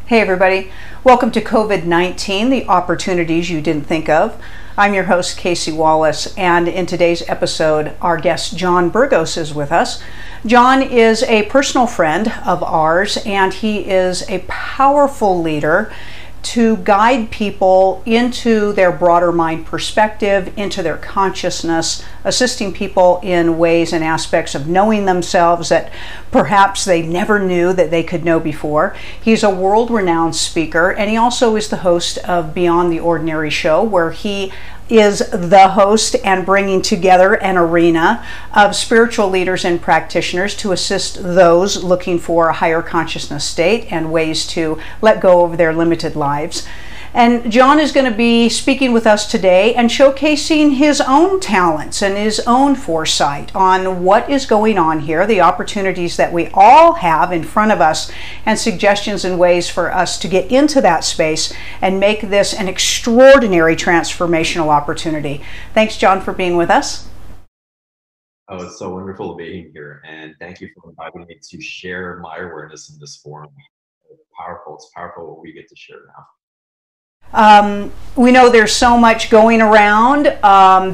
Hey everybody, welcome to COVID-19, the opportunities you didn't think of. I'm your host, Casey Wallace, and in today's episode, our guest John Burgos is with us. John is a personal friend of ours, and he is a powerful leader to guide people into their broader mind perspective, into their consciousness, assisting people in ways and aspects of knowing themselves that perhaps they never knew that they could know before. He's a world-renowned speaker, and he also is the host of Beyond the Ordinary Show, where he is the host and bringing together an arena of spiritual leaders and practitioners to assist those looking for a higher consciousness state and ways to let go of their limited lives. And John is going to be speaking with us today and showcasing his own talents and his own foresight on what is going on here, the opportunities that we all have in front of us, and suggestions and ways for us to get into that space and make this an extraordinary transformational opportunity. Thanks, John, for being with us. Oh, it's so wonderful being here, and thank you for inviting me to share my awareness in this forum. It's powerful what we get to share now. We know there's so much going around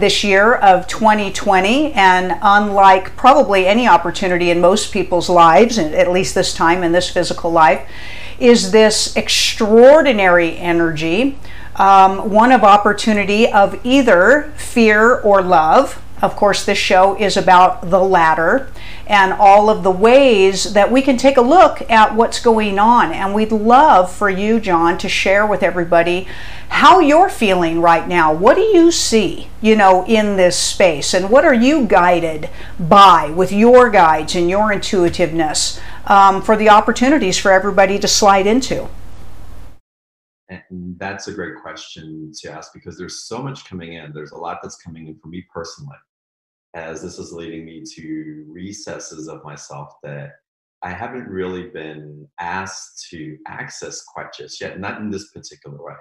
this year of 2020, and unlike probably any opportunity in most people's lives, at least this time in this physical life, is this extraordinary energy, one of opportunity of either fear or love. Of course, this show is about the latter and all of the ways that we can take a look at what's going on. And we'd love for you, John, to share with everybody how you're feeling right now. What do you see, in this space? And what are you guided by with your guides and your intuitiveness for the opportunities for everybody to slide into? And that's a great question to ask, because there's so much coming in. There's a lot that's coming in for me personally, as this is leading me to recesses of myself that I haven't really been asked to access quite just yet, not in this particular way.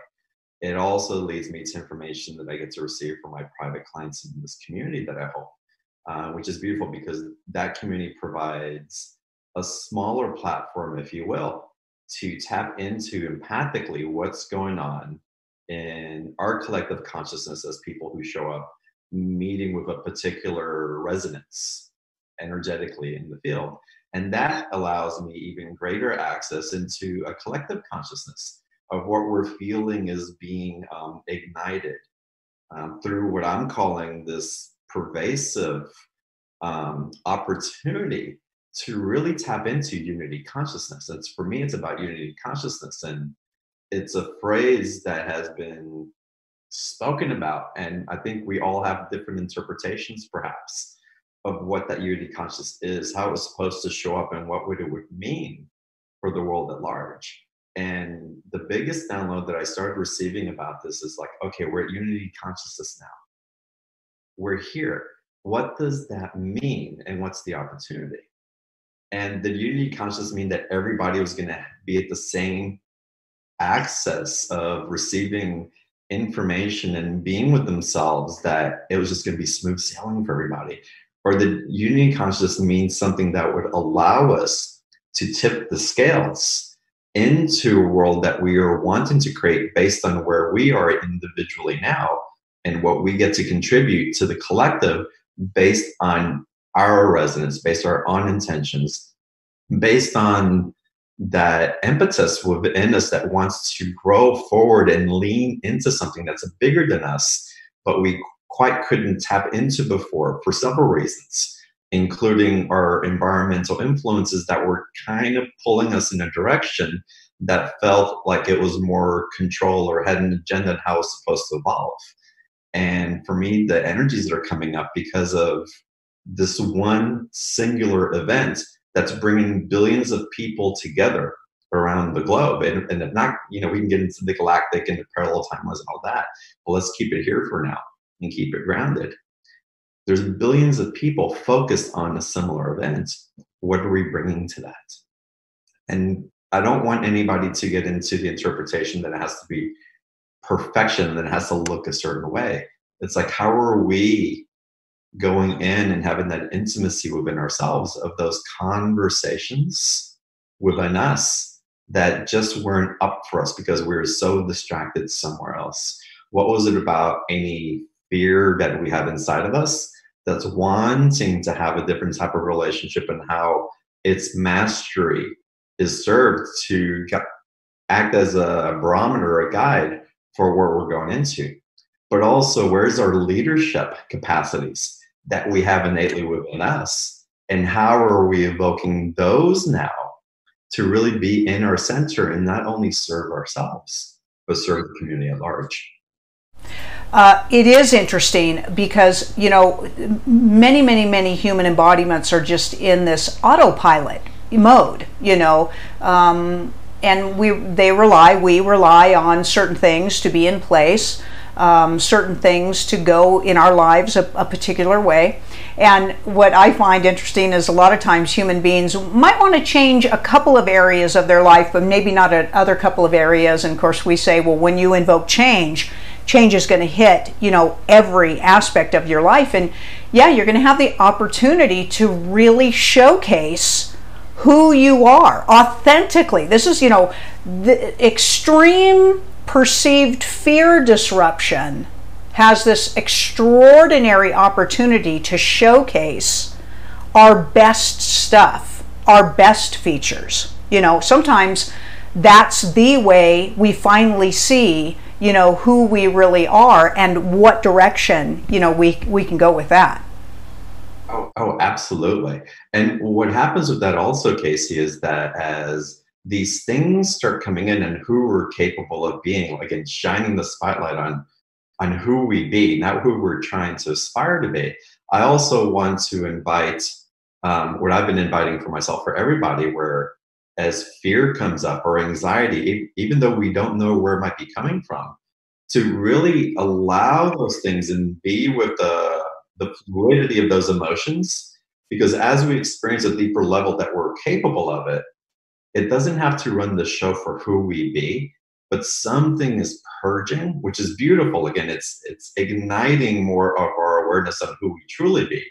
It also leads me to information that I get to receive from my private clients in this community that I hold, which is beautiful, because that community provides a smaller platform, if you will, to tap into empathically what's going on in our collective consciousness as people who show up meeting with a particular resonance energetically in the field. And that allows me even greater access into a collective consciousness of what we're feeling is being ignited through what I'm calling this pervasive opportunity to really tap into unity consciousness. For me, it's about unity consciousness, and it's a phrase that has been spoken about, and I think we all have different interpretations perhaps of what that unity consciousness is, how it's supposed to show up, and what it would mean for the world at large. And the biggest download that I started receiving about this is like, okay, we're at unity consciousness now. We're here. What does that mean, and what's the opportunity? And the unity consciousness mean that everybody was going to be at the same access of receiving information and being with themselves, that it was just going to be smooth sailing for everybody? Or the unity consciousness means something that would allow us to tip the scales into a world that we are wanting to create based on where we are individually now and what we get to contribute to the collective based on our resonance, based on our own intentions, based on that impetus within us that wants to grow forward and lean into something that's bigger than us, but we quite couldn't tap into before for several reasons, including our environmental influences that were kind of pulling us in a direction that felt like it was more control or had an agenda on how it's supposed to evolve. And for me, the energies that are coming up because of this one singular event that's bringing billions of people together around the globe. And if not, we can get into the galactic and the parallel timelines and all that, but let's keep it here for now and keep it grounded. There's billions of people focused on a similar event. What are we bringing to that? And I don't want anybody to get into the interpretation that it has to be perfection, that it has to look a certain way. It's like, how are we going in and having that intimacy within ourselves of those conversations within us that just weren't up for us because we were so distracted somewhere else? What was it about any fear that we have inside of us that's wanting to have a different type of relationship, and how its mastery is served to act as a barometer, a guide for where we're going into? But also, where's our leadership capacities that we have innately within us? And how are we evoking those now to really be in our center and not only serve ourselves, but serve the community at large? It is interesting because, many human embodiments are just in this autopilot mode, and we rely on certain things to be in place, certain things to go in our lives a particular way. And what I find interesting is a lot of times human beings might want to change a couple of areas of their life, but maybe not another couple of areas. And of course we say, well, when you invoke change is going to hit, every aspect of your life. And yeah, you're going to have the opportunity to really showcase who you are authentically. This is, the extreme perceived fear disruption has this extraordinary opportunity to showcase our best stuff, our best features. Sometimes that's the way we finally see, who we really are and what direction, we can go with that. Oh, absolutely. And what happens with that also, Casey, is that as these things start coming in and who we're capable of being, again, shining the spotlight on who we be, not who we're trying to aspire to be. I also want to invite what I've been inviting for myself, for everybody, where as fear comes up or anxiety, even though we don't know where it might be coming from, to really allow those things and be with the fluidity of those emotions. Because as we experience a deeper level that we're capable of it, it doesn't have to run the show for who we be, but something is purging, which is beautiful. Again, it's igniting more of our awareness of who we truly be,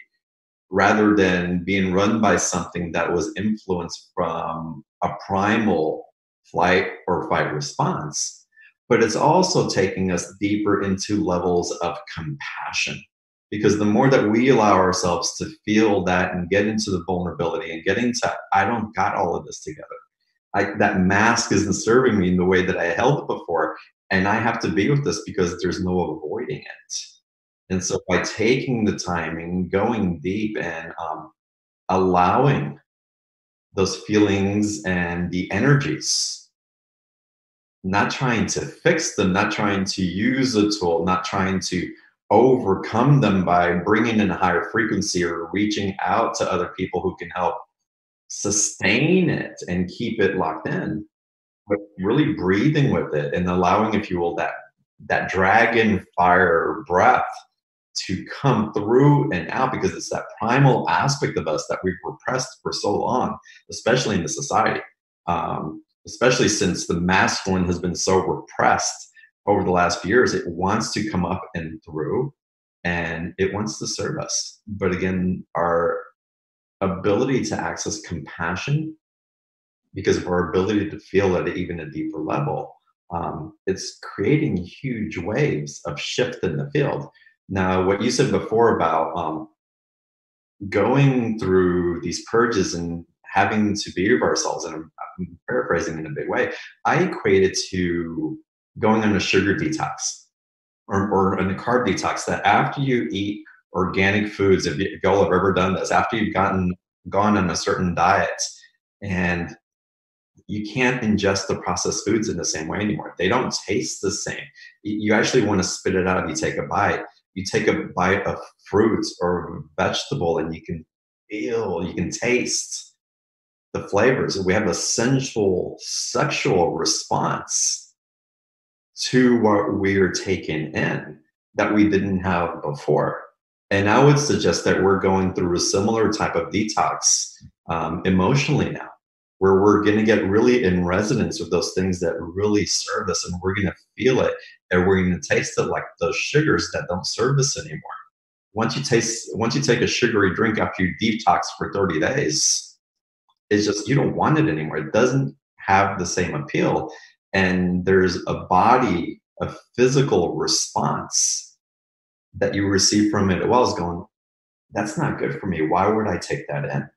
rather than being run by something that was influenced from a primal flight or fight response. But it's also taking us deeper into levels of compassion. Because the more that we allow ourselves to feel that and get into the vulnerability and get into, I don't got all of this together. That mask isn't serving me in the way that I held it before. And I have to be with this because there's no avoiding it. And so by taking the time and going deep and allowing those feelings and the energies, not trying to fix them, not trying to use a tool, not trying to overcome them by bringing in a higher frequency or reaching out to other people who can help sustain it and keep it locked in, but really breathing with it and allowing, if you will, that dragon fire breath to come through and out, because it's that primal aspect of us that we've repressed for so long, especially in the society, especially since the masculine has been so repressed over the last few years. It wants to come up and through, and it wants to serve us. But again, our ability to access compassion, because of our ability to feel at even a deeper level, it's creating huge waves of shift in the field. Now, what you said before about going through these purges and having to be with ourselves, and I'm paraphrasing in a big way, I equate it to going on a sugar detox or on a carb detox. That after you eat organic foods, if you all have ever done this, after you've gone on a certain diet, and you can't ingest the processed foods in the same way anymore. They don't taste the same. You actually want to spit it out. You take a bite. You take a bite of fruit or vegetable, and you can feel, you can taste the flavors. We have a sensual, sexual response to what we're taking in that we didn't have before. And I would suggest that we're going through a similar type of detox emotionally now, where we're going to get really in resonance with those things that really serve us, and we're going to feel it, and we're going to taste it like those sugars that don't serve us anymore. Once you take a sugary drink after you detox for 30 days, it's just, you don't want it anymore. It doesn't have the same appeal. And there's a physical response that you receive from it as well as going, that's not good for me. Why would I take that in?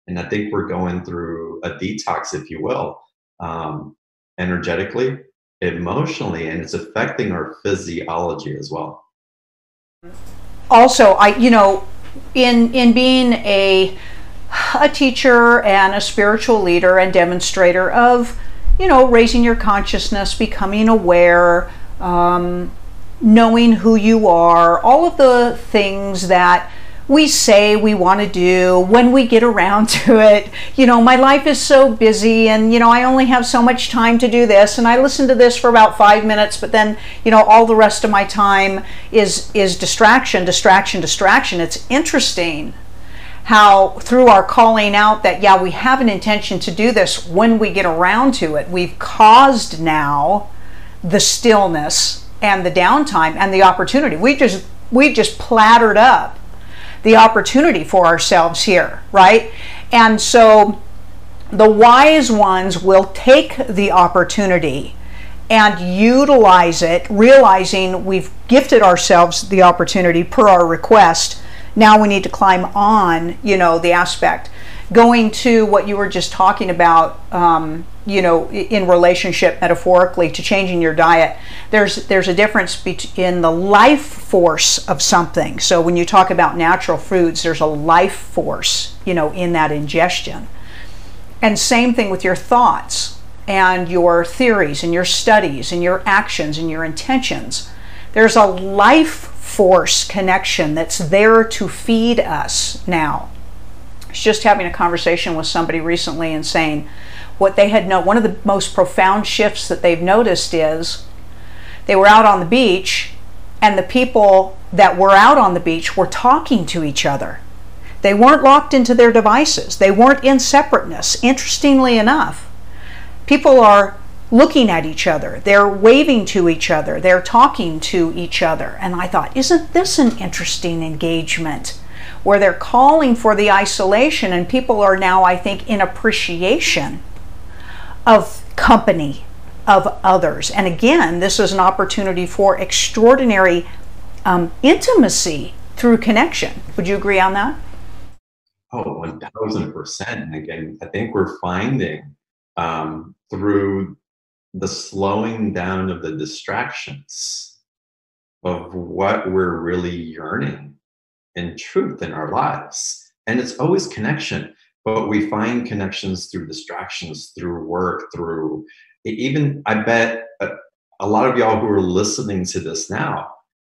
And I think we're going through a detox, if you will, um, energetically, emotionally, and it's affecting our physiology as well. Also, in being a teacher and a spiritual leader and demonstrator of, raising your consciousness, becoming aware, knowing who you are, all of the things that we say we want to do when we get around to it. My life is so busy, and I only have so much time to do this, and I listen to this for about 5 minutes, but then all the rest of my time is distraction. It's interesting how through our calling out that, yeah, we have an intention to do this, when we get around to it, we've caused now the stillness and the downtime and the opportunity. We just plattered up the opportunity for ourselves here, right? And so the wise ones will take the opportunity and utilize it, realizing we've gifted ourselves the opportunity per our request. Now we need to climb on, the aspect. Going to what you were just talking about, in relationship metaphorically to changing your diet, there's a difference in the life force of something. So when you talk about natural foods, there's a life force, in that ingestion. And same thing with your thoughts and your theories and your studies and your actions and your intentions. There's a life force connection that's there to feed us now. I was just having a conversation with somebody recently and saying what they had one of the most profound shifts that they've noticed is they were out on the beach, and the people that were out on the beach were talking to each other. They weren't locked into their devices. They weren't in separateness. Interestingly enough, people are looking at each other. They're waving to each other. They're talking to each other. And I thought, isn't this an interesting engagement where they're calling for the isolation, and people are now, I think, in appreciation of company of others. And again, this is an opportunity for extraordinary intimacy through connection. Would you agree on that? Oh, 1000%. And again, I think we're finding through the slowing down of the distractions of what we're really yearning in truth in our lives. And it's always connection, but we find connections through distractions, through work, through even, I bet a lot of y'all who are listening to this now,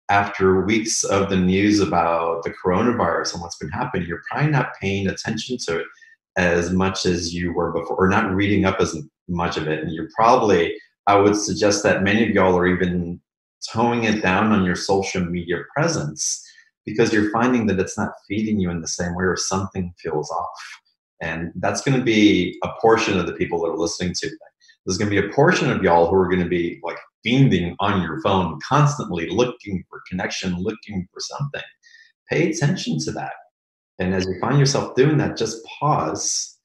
after weeks of the news about the coronavirus and what's been happening, you're probably not paying attention to it as much as you were before, or not reading up as much of it. And you're probably, I would suggest that many of y'all are even toning it down on your social media presence because you're finding that it's not feeding you in the same way, or something feels off. And that's going to be a portion of the people that are listening to. There's going to be a portion of y'all who are going to be like fiending on your phone, constantly looking for connection, looking for something. Pay attention to that. And as you find yourself doing that, just pause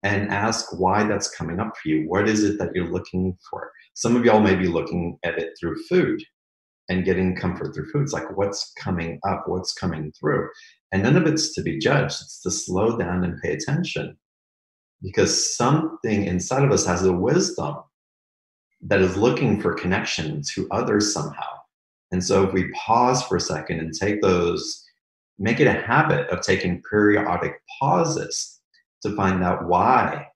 and ask why that's coming up for you. What is it that you're looking for? Some of y'all may be looking at it through food and getting comfort through food. It's like, what's coming up? What's coming through? And none of it's to be judged. It's to slow down and pay attention, because something inside of us has a wisdom that is looking for connection to others somehow. And so if we pause for a second and take those, make it a habit of taking periodic pauses to find out why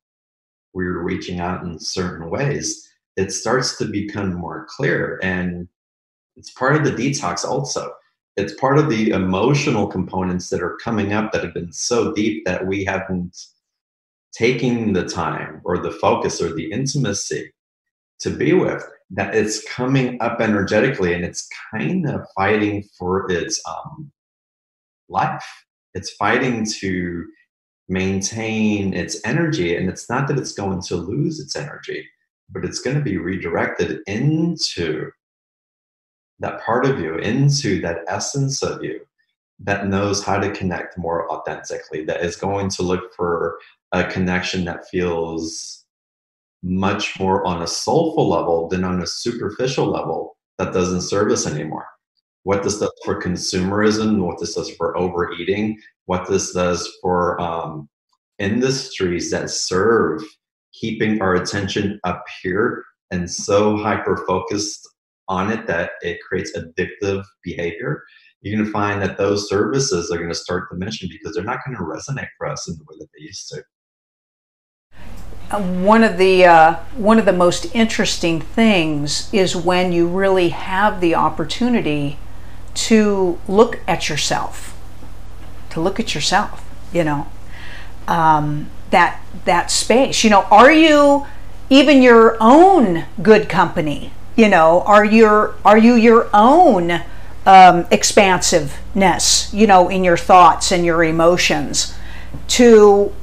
we're reaching out in certain ways, it starts to become more clear. And it's part of the detox also. It's part of the emotional components that are coming up that have been so deep that we haven't taken the time or the focus or the intimacy to be with, that it's coming up energetically, and it's kind of fighting for its life. It's fighting to maintain its energy. And it's not that it's going to lose its energy, but it's going to be redirected into that part of you, into that essence of you that knows how to connect more authentically, that is going to look for a connection that feels much more on a soulful level than on a superficial level that doesn't serve us anymore. What this does for consumerism, what this does for overeating, what this does for industries that serve keeping our attention up here and so hyper focused on it that it creates addictive behavior. You're going to find that those services are going to start diminishing because they're not going to resonate for us in the way that they used to. One of the most interesting things is when you really have the opportunity to look at yourself, that space. Are you even your own good company? Are you your own expansiveness? In your thoughts and your emotions, to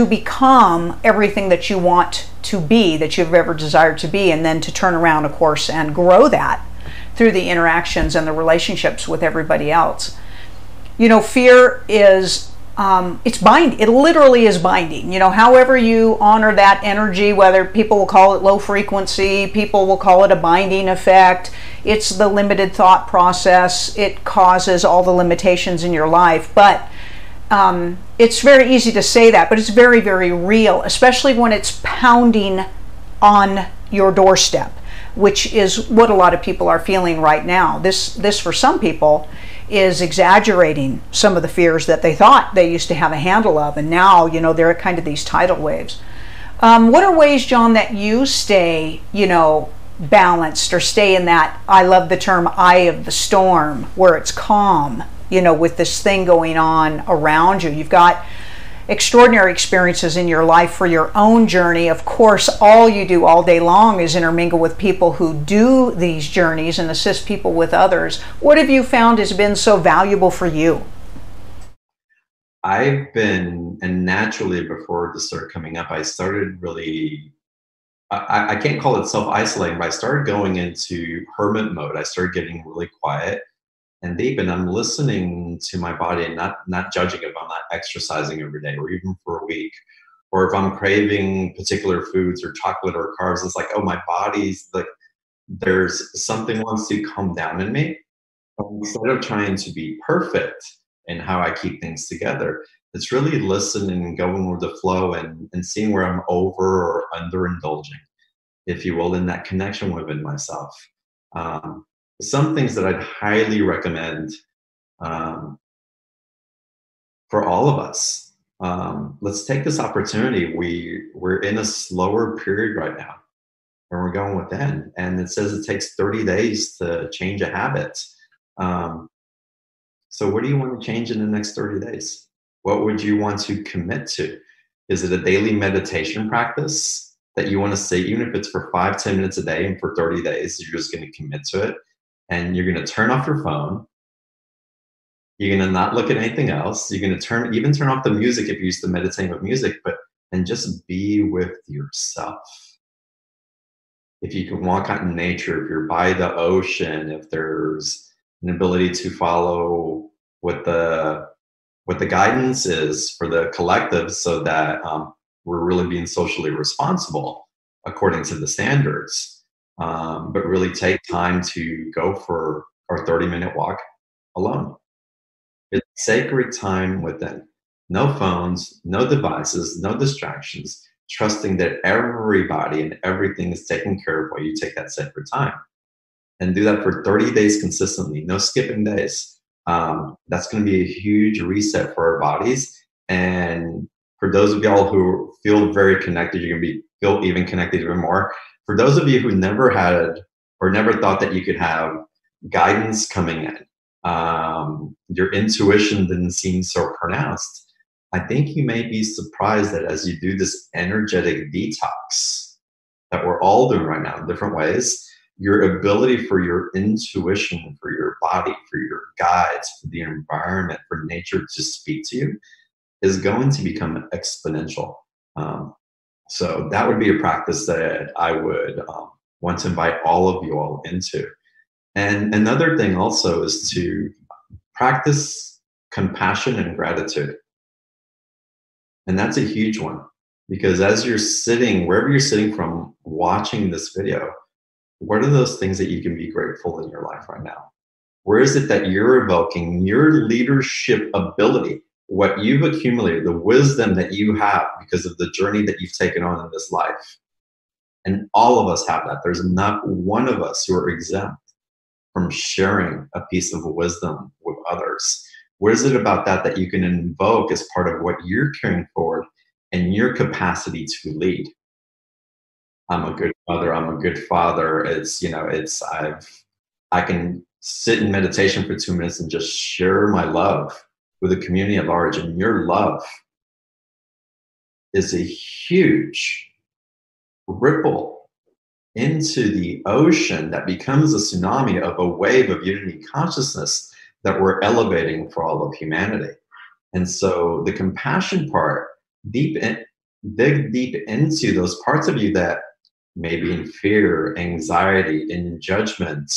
become everything that you want to be, that you've ever desired to be, and then to turn around, of course, and grow that through the interactions and the relationships with everybody else. Fear is, it literally is binding. However you honor that energy, whether people will call it low frequency, people will call it a binding effect, it's the limited thought process, it causes all the limitations in your life. But it's very easy to say that, but it's very, very real, especially when it's pounding on your doorstep, which is what a lot of people are feeling right now. This for some people is exaggerating some of the fears that they thought they used to have a handle of, and now they're at kind of these tidal waves. What are ways, John, that you stay balanced, or stay in that, I love the term, eye of the storm, where it's calm, with this thing going on around you? You've got extraordinary experiences in your life for your own journey. Of course, all you do all day long is intermingle with people who do these journeys and assist people with others. What have you found has been so valuable for you? I've been, and naturally before this started coming up, I started really, I can't call it self-isolating, but I started going into hermit mode. I started getting really quiet and deep, and I'm listening to my body and not judging if I'm not exercising every day or even for a week, or if I'm craving particular foods or chocolate or carbs. It's like, oh, my body's like, there's something wants to come down in me. Instead of trying to be perfect in how I keep things together, it's really listening and going with the flow and seeing where I'm over or underindulging, if you will, in that connection within myself. Some things that I'd highly recommend for all of us. Let's take this opportunity. We're in a slower period right now, and we're going within. And it says it takes 30 days to change a habit. So what do you want to change in the next 30 days? What would you want to commit to? Is it a daily meditation practice that you want to say, even if it's for 5-10 minutes a day, and for 30 days, you're just going to commit to it? And you're going to turn off your phone. You're going to not look at anything else. You're going to even turn off the music if you used to meditate with music, and just be with yourself. If you can walk out in nature, if you're by the ocean, if there's an ability to follow what the guidance is for the collective, so that we're really being socially responsible according to the standards, but really take time to go for our 30-minute walk alone. It's sacred time within. No phones, no devices, no distractions, trusting that everybody and everything is taken care of while you take that sacred time. And do that for 30 days consistently, no skipping days. That's going to be a huge reset for our bodies. And for those of y'all who feel very connected, you're going to feel even connected even more. For those of you who never had or never thought that you could have guidance coming in, your intuition didn't seem so pronounced, I think you may be surprised that as you do this energetic detox that we're all doing right now in different ways, your ability for your intuition, for your body, for your guides, for the environment, for nature to speak to you is going to become exponential. So that would be a practice that I would want to invite all of you all into. And another thing also is to practice compassion and gratitude. And that's a huge one. Because as you're sitting, wherever you're sitting from watching this video, what are those things that you can be grateful in your life right now? Where is it that you're evoking your leadership ability, what you've accumulated, the wisdom that you have because of the journey that you've taken on in this life? And all of us have that. There's not one of us who are exempt from sharing a piece of wisdom with others. What is it about that that you can invoke as part of what you're carrying forward and your capacity to lead? I'm a good mother. I'm a good father. I can sit in meditation for 2 minutes and just share my love with the community at large. And your love is a huge ripple into the ocean that becomes a tsunami of a wave of unity consciousness that we're elevating for all of humanity. And so the compassion part, dig deep into those parts of you that may be in fear, anxiety, in judgment,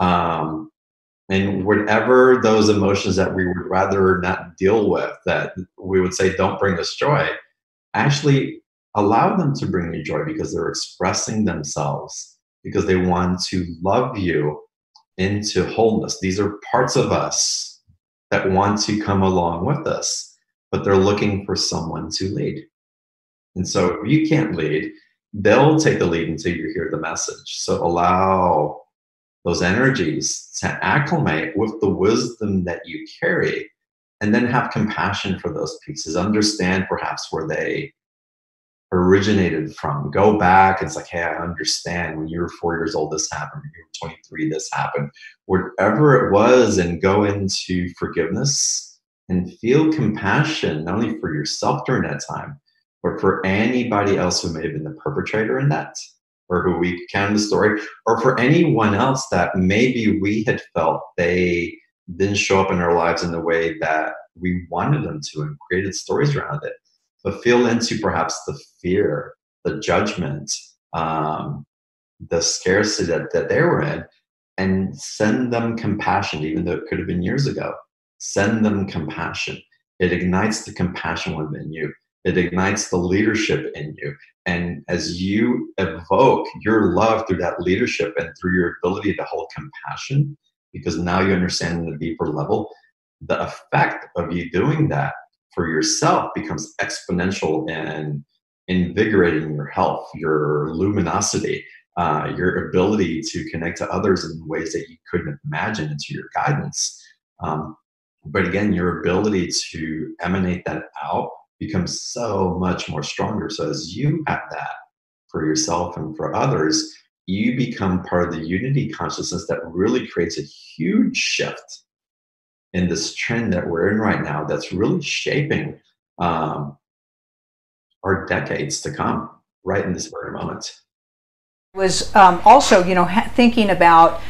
and whatever those emotions that we would rather not deal with, that we would say don't bring us joy, actually allow them to bring you joy because they're expressing themselves, because they want to love you into wholeness. These are parts of us that want to come along with us, but they're looking for someone to lead. And so if you can't lead, they'll take the lead until you hear the message. So allow those energies to acclimate with the wisdom that you carry, and then have compassion for those pieces. Understand perhaps where they originated from. Go back. It's like, hey, I understand when you were 4 years old, this happened. When you were 23, this happened. Whatever it was, and go into forgiveness and feel compassion, not only for yourself during that time, but for anybody else who may have been the perpetrator in that, or who we count in the story, or for anyone else that maybe we had felt they didn't show up in our lives in the way that we wanted them to, and created stories around it. But feel into perhaps the fear, the judgment, the scarcity that they were in, and send them compassion, even though it could have been years ago. Send them compassion. It ignites the compassion within you. It ignites the leadership in you. And as you evoke your love through that leadership and through your ability to hold compassion, because now you understand on a deeper level, the effect of you doing that for yourself becomes exponential and invigorating your health, your luminosity, your ability to connect to others in ways that you couldn't imagine, into your guidance. But again, your ability to emanate that out becomes so much more stronger. So as you have that for yourself and for others, you become part of the unity consciousness that really creates a huge shift in this trend that we're in right now, that's really shaping our decades to come, right in this very moment. Was also, thinking about,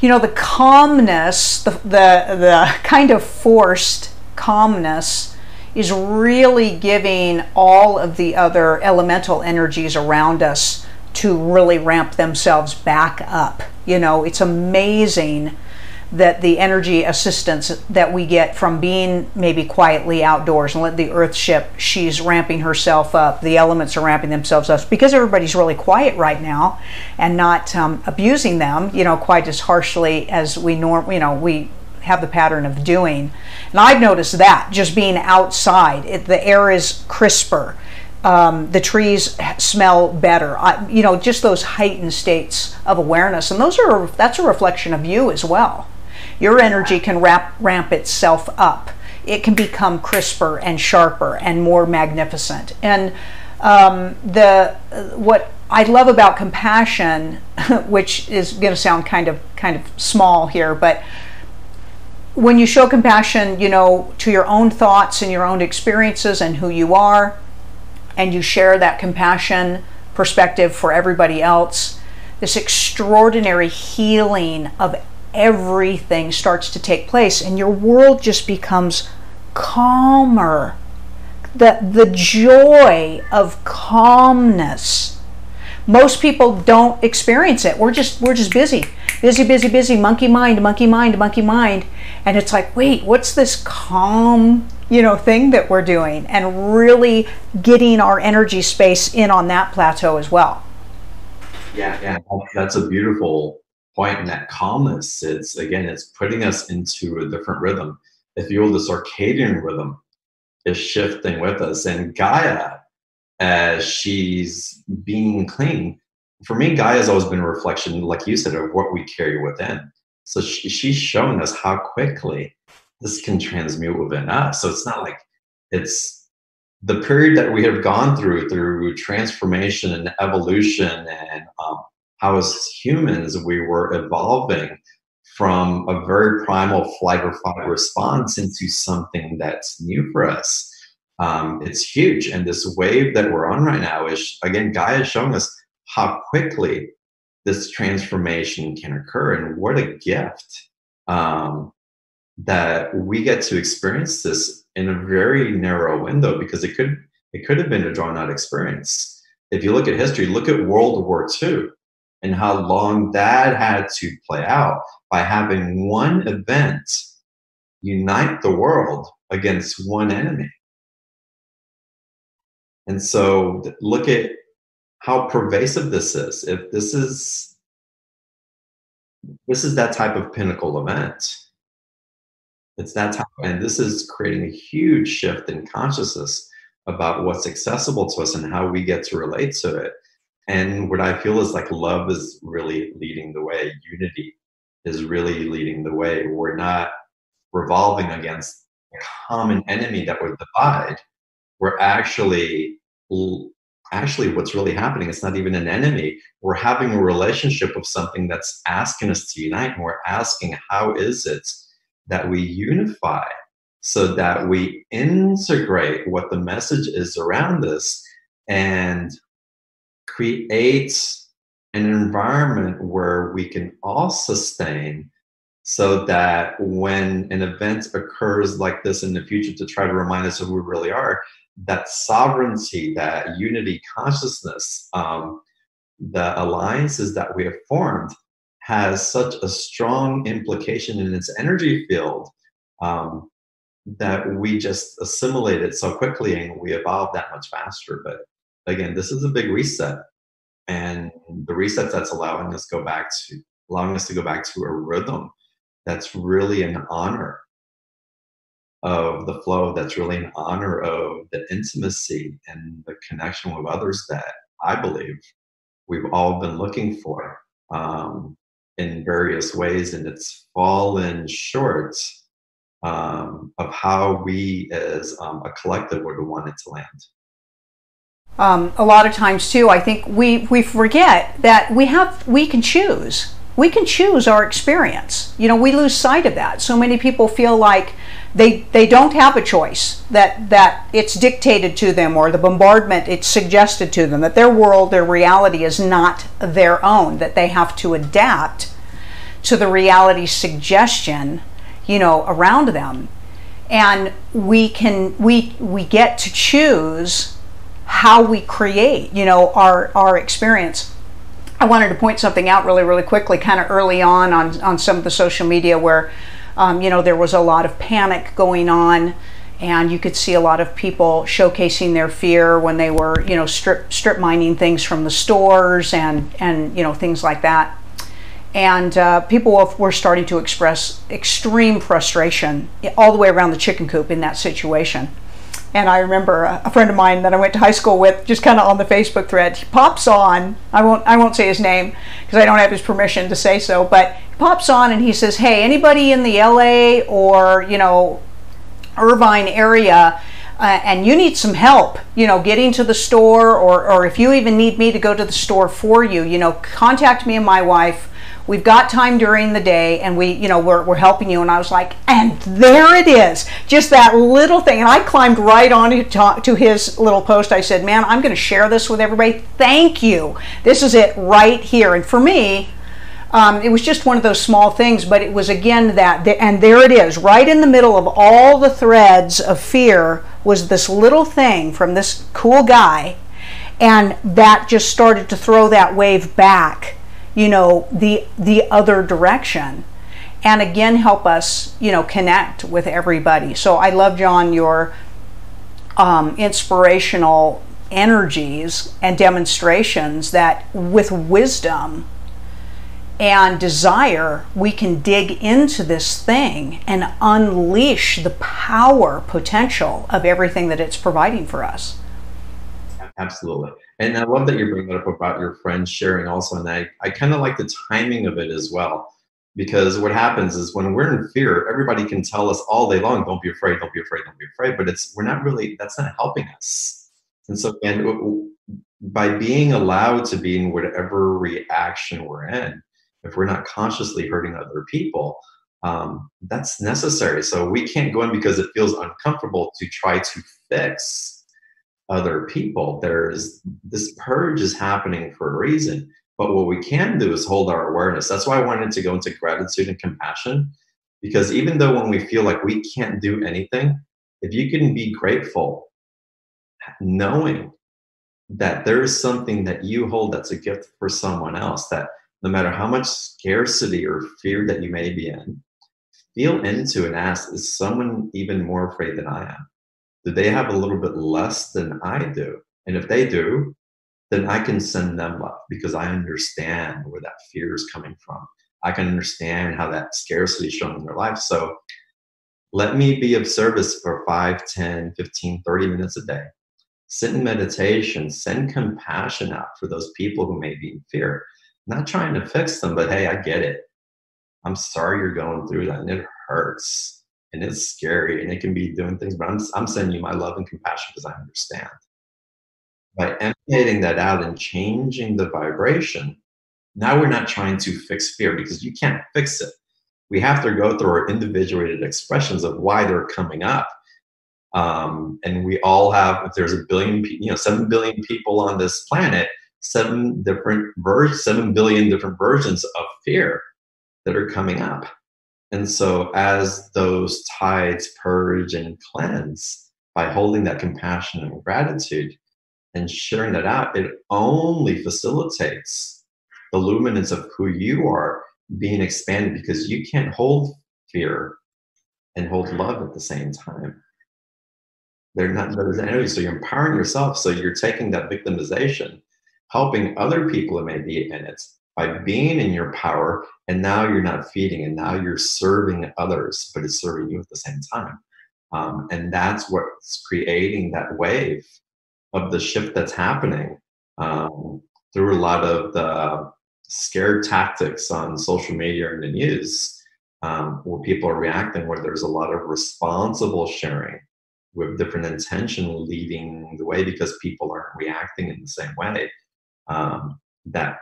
the calmness, the kind of forced calmness is really giving all of the other elemental energies around us to really ramp themselves back up. It's amazing that the energy assistance that we get from being maybe quietly outdoors and let the earth ship, she's ramping herself up, the elements are ramping themselves up, because everybody's really quiet right now and not abusing them, quite as harshly as we we have the pattern of doing. And I've noticed that just being outside, the air is crisper, the trees smell better, just those heightened states of awareness. And that's a reflection of you as well. Your energy can ramp itself up. It can become crisper and sharper and more magnificent. And what I love about compassion, which is going to sound kind of small here, but when you show compassion, to your own thoughts and your own experiences and who you are, and you share that compassion perspective for everybody else, this extraordinary healing of everything starts to take place, and your world just becomes calmer. The joy of calmness. Most people don't experience it. We're just busy, monkey mind, and it's like, wait, what's this calm thing that we're doing, and really getting our energy space in on that plateau as well. Yeah, that's a beautiful point. And that calmness, it's putting us into a different rhythm. If you will, the circadian rhythm is shifting with us. And Gaia, as she's being clean, for me, Gaia has always been a reflection, like you said, of what we carry within. So she's showing us how quickly this can transmute within us. So it's not like it's the period that we have gone through transformation and evolution, and how as humans we were evolving from a very primal flight or fight response into something that's new for us. It's huge. And this wave that we're on right now is, again, Gaia is showing us how quickly this transformation can occur. And what a gift that we get to experience this in a very narrow window, because it could have been a drawn out experience. If you look at history, look at World War II and how long that had to play out by having one event unite the world against one enemy. And so look at how pervasive this is. If this is that type of pinnacle event, it's that type, and this is creating a huge shift in consciousness about what's accessible to us and how we get to relate to it. And what I feel is like love is really leading the way. Unity is really leading the way. We're not revolving against a common enemy that would divide. We're actually what's really happening, it's not even an enemy. We're having a relationship with something that's asking us to unite, and we're asking, how is it that we unify so that we integrate what the message is around us and create an environment where we can all sustain, so that when an event occurs like this in the future to try to remind us of who we really are, that sovereignty, that unity consciousness, the alliances that we have formed has such a strong implication in its energy field, that we just assimilate it so quickly and we evolve that much faster. But again, this is a big reset, and the reset that's allowing us to go back to a rhythm that's really in honor of the flow, that's really in honor of the intimacy and the connection with others that I believe we've all been looking for in various ways, and it's fallen short of how we as a collective would want it to land. A lot of times too, I think we forget that we can choose. We can choose our experience. We lose sight of that. So many people feel like they don't have a choice, that it's dictated to them, or the bombardment, it's suggested to them, that their world, their reality is not their own, that they have to adapt to the reality suggestion, around them. And we get to choose how we create, our experience. I wanted to point something out really, really quickly, kind of early on some of the social media where, there was a lot of panic going on, and you could see a lot of people showcasing their fear when they were, strip mining things from the stores and things like that. And people were starting to express extreme frustration all the way around the chicken coop in that situation. And I remember a friend of mine that I went to high school with, just kind of on the Facebook thread, he pops on, I won't say his name because I don't have his permission to say so, but he pops on and he says, hey, anybody in the LA or, Irvine area, and you need some help, getting to the store, or if you even need me to go to the store for you, contact me and my wife. We've got time during the day, and we're helping you. And I was like, and there it is, just that little thing. And I climbed right on to his little post. I said, man, I'm going to share this with everybody. Thank you. This is it right here. And for me, it was just one of those small things, but it was again and there it is, right in the middle of all the threads of fear was this little thing from this cool guy, and that just started to throw that wave back, the other direction. and again help us, connect with everybody. So I love, John, your inspirational energies and demonstrations that with wisdom and desire, we can dig into this thing and unleash the power potential of everything that it's providing for us. Absolutely. And I love that you bring that up about your friends sharing also. And I kind of like the timing of it as well. Because what happens is when we're in fear, everybody can tell us all day long, don't be afraid, don't be afraid, don't be afraid. But we're not really, that's not helping us. And so, and by being allowed to be in whatever reaction we're in, if we're not consciously hurting other people, that's necessary. So we can't go in because it feels uncomfortable to try to fix other people. There's this purge is happening for a reason. But what we can do is hold our awareness. That's why I wanted to go into gratitude and compassion, because even though when we feel like we can't do anything, if you can be grateful, knowing that there is something that you hold that's a gift for someone else, that no matter how much scarcity or fear that you may be in, feel into and ask, is someone even more afraid than I am? Do they have a little bit less than I do? And if they do, then I can send them love because I understand where that fear is coming from. I can understand how that scarcity is shown in their life. So let me be of service for 5, 10, 15, 30 minutes a day. Sit in meditation, send compassion out for those people who may be in fear. Not trying to fix them, but hey, I get it. I'm sorry you're going through that, and it hurts and it's scary and it can be doing things, but I'm sending you my love and compassion because I understand. By emanating that out and changing the vibration, now we're not trying to fix fear because you can't fix it. We have to go through our individuated expressions of why they're coming up. And we all have, if there's 7 billion people on this planet, 7 billion different versions of fear that are coming up. And so as those tides purge and cleanse by holding that compassion and gratitude and sharing that out, it only facilitates the luminance of who you are being expanded, because you can't hold fear and hold love at the same time. They're not, there's energy. So you're empowering yourself. So you're taking that victimization, helping other people that may be in it by being in your power. And now you're not feeding, and now you're serving others, but it's serving you at the same time. And that's what's creating that wave of the shift that's happening through a lot of the scared tactics on social media and the news, where people are reacting, where there's a lot of responsible sharing with different intention leading the way because people aren't reacting in the same way. That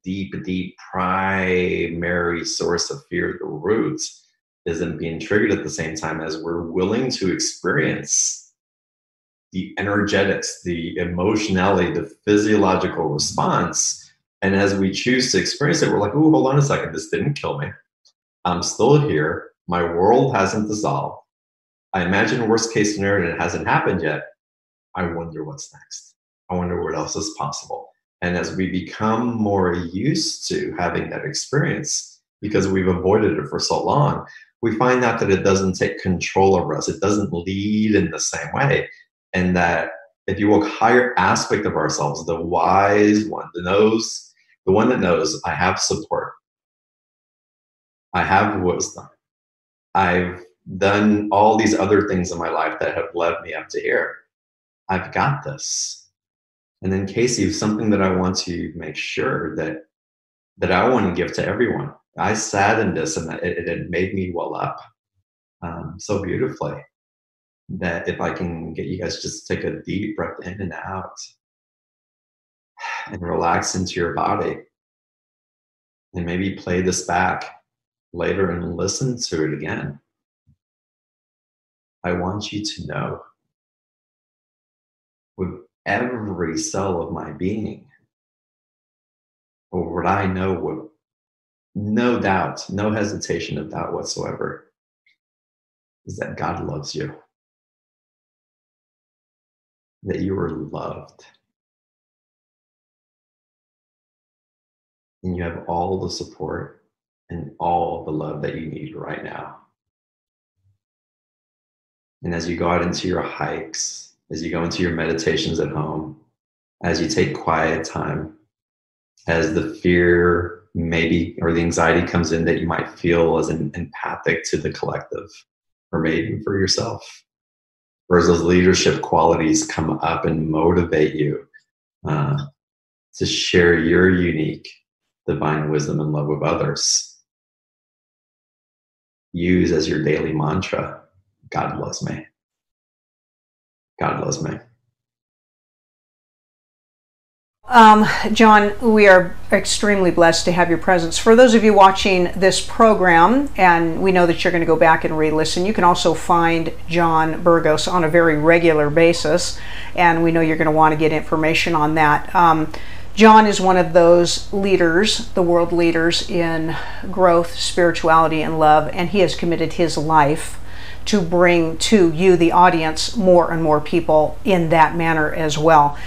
deep, deep primary source of fear, the roots, isn't being triggered at the same time as we're willing to experience the energetics, the emotionality, the physiological response. And as we choose to experience it, we're like, ooh, hold on a second, this didn't kill me. I'm still here. My world hasn't dissolved. I imagine a worst case scenario and it hasn't happened yet. I wonder what's next. I wonder what else is possible. And as we become more used to having that experience, because we've avoided it for so long, we find out that it doesn't take control over us. It doesn't lead in the same way. And that if you will, higher aspect of ourselves, the wise one, the one that knows I have support, I have wisdom, I've done all these other things in my life that have led me up to here. I've got this. And then Casey, something that I want to make sure that I want to give to everyone. I sat in this and it had made me well up so beautifully, that if I can get you guys just take a deep breath in and out and relax into your body, and maybe play this back later and listen to it again. I want you to know with every cell of my being, or what I know with no doubt, no hesitation of doubt whatsoever, is that God loves you, that you are loved, and you have all the support and all the love that you need right now. And as you go out into your hikes, as you go into your meditations at home, as you take quiet time, as the fear maybe or the anxiety comes in that you might feel as an empathic to the collective or maybe for yourself, or as those leadership qualities come up and motivate you uh, to share your unique divine wisdom and love with others. Use as your daily mantra, God loves me. God loves me. John, we are extremely blessed to have your presence. For those of you watching this program, and we know that you're going to go back and re-listen, you can also find John Burgos on a very regular basis, and we know you're going to want to get information on that. John is one of those leaders, the world leaders in growth, spirituality, and love, and he has committed his life to bring to you, the audience, more and more people in that manner as well.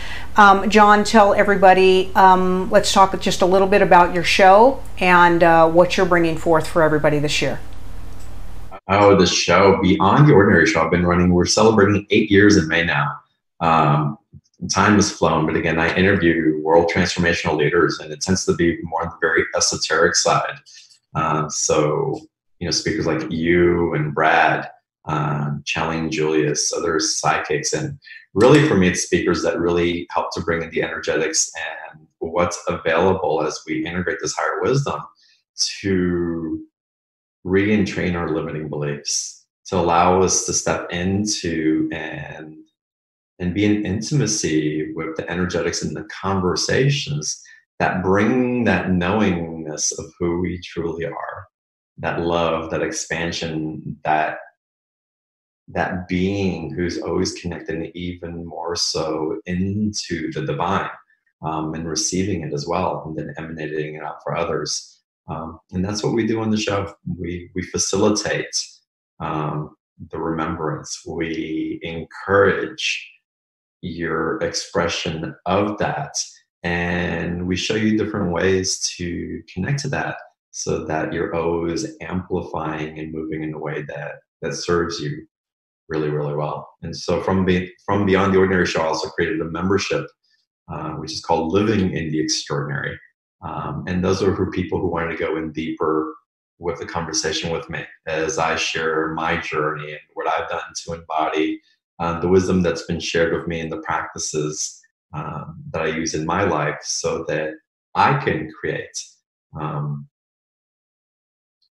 John, tell everybody, let's talk just a little bit about your show and what you're bringing forth for everybody this year. Oh, the show, Beyond the Ordinary Show, I've been running, we're celebrating 8 years in May now. Time has flown, but again, I interview world transformational leaders, and it tends to be more on the very esoteric side. So, you know, speakers like you and Brad, Chalene Julius, other psychics, and really for me, it's speakers that really help to bring in the energetics and what's available as we integrate this higher wisdom to re-entrain our limiting beliefs, to allow us to step into and be in intimacy with the energetics and the conversations that bring that knowingness of who we truly are, that love, that expansion, that being who's always connected even more so into the divine, and receiving it as well, and then emanating it out for others. And that's what we do on the show. We facilitate the remembrance. We encourage your expression of that, and we show you different ways to connect to that so that you're always amplifying and moving in a way that serves you really, really well. And so from Beyond the Ordinary Show, I also created a membership, which is called Living in the Extraordinary. And those are for people who want to go in deeper with the conversation with me as I share my journey and what I've done to embody the wisdom that's been shared with me and the practices that I use in my life so that I can create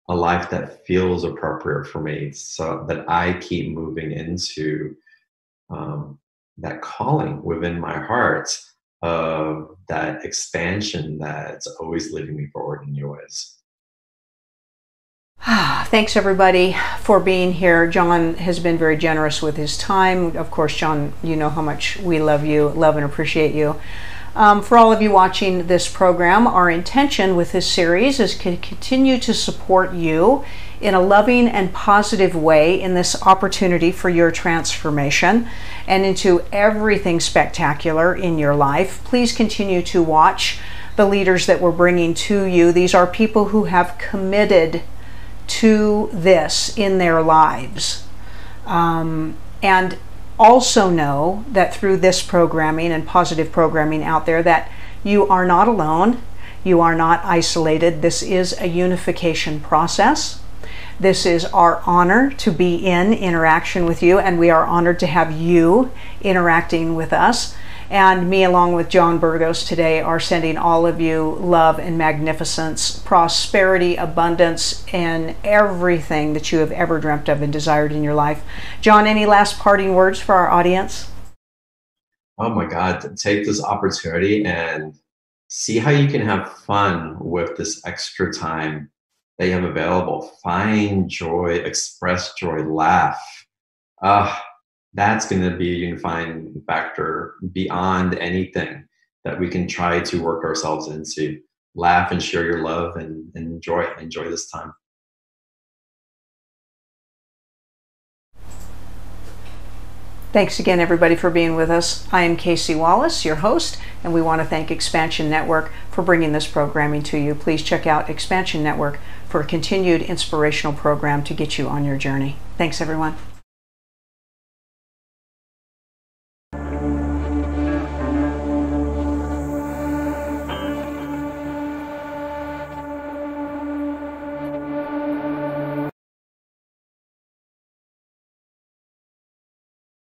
a life that feels appropriate for me, so that I keep moving into that calling within my heart of that expansion that's always leading me forward in new ways. Thanks everybody for being here. John has been very generous with his time. Of course, John, you know how much we love you, love and appreciate you. For all of you watching this program, our intention with this series is to continue to support you in a loving and positive way in this opportunity for your transformation and into everything spectacular in your life. Please continue to watch the leaders that we're bringing to you. These are people who have committed to this in their lives. And also know that through this programming and positive programming out there that you are not alone, you are not isolated. This is a unification process. This is our honor to be in interaction with you, and we are honored to have you interacting with us. And me, along with John Burgos today, are sending all of you love and magnificence, prosperity, abundance, and everything that you have ever dreamt of and desired in your life. John, any last parting words for our audience? Oh my God, take this opportunity and see how you can have fun with this extra time that you have available. Find joy, express joy, laugh. That's going to be a unifying factor beyond anything that we can try to work ourselves into. Laugh and share your love and enjoy this time. Thanks again, everybody, for being with us. I am Casey Wallace, your host, and we want to thank Xpnsion Network for bringing this programming to you. Please check out Xpnsion Network for a continued inspirational program to get you on your journey. Thanks, everyone.